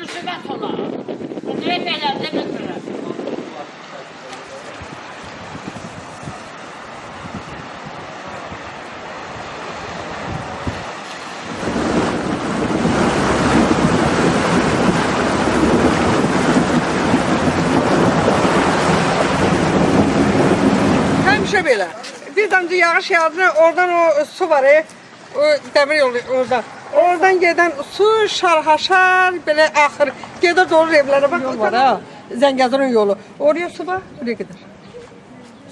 rüsubət olar. Bu niyə belədir götürür? Həmişə belə. Bir damcı yağış yağdı, oradan o su var, o dəmir yolu oradan. Oradan gedən su şarhaşar, belə axır. Gedir doğru evlərə, bax yol var ha. Zəngəzurun yolu. Oraya su var, buraya gedir.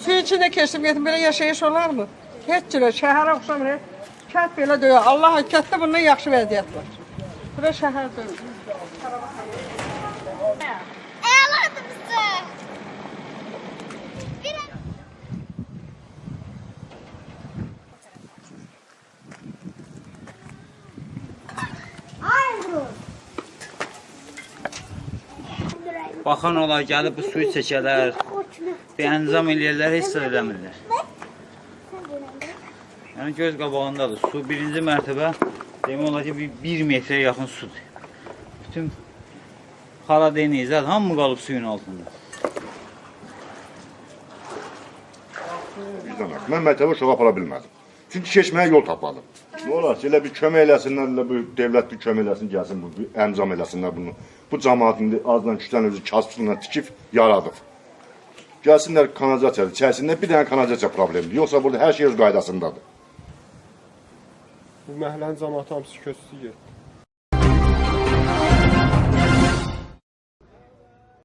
Su içində keçdim, gedim, belə yaşayış olar mı? Heç cürə, şəhərə oxşamır. Kənd belə döyür. Allah, kətdə bundan yaxşı vəziyyət var. Bura şəhər döyür. Əladır bizə. Baxan olar, gəlib bu suyu çəkələr, bir əncam eləyərlər, heç sıra eləmirlər. Yəni göz qabağındadır, su birinci mərtəbə, demək olar ki, 1 metrə yaxın sudur. Bütün xala denizlər, hamı qalıb suyun altında. Mən məktəbə uşağı apara bilmədim. Çünki keçməyə yol tapmadım. Nə olar ki, elə bir kömək eləsinlər, elə bir devlət bir kömək eləsin, gəlsin, əncam eləsinlər bunu. Bu cəmaat indi azdan küçdən özü kasıbla tikib yaradıb. Gəlsinlər kanalizasiya içərisində bir dənə kanalizasiya problemidir. Yoxsa burada hər şey öz qaydasındadır. Bu məhəllənin cəmaatı hamısı köçdü getdi.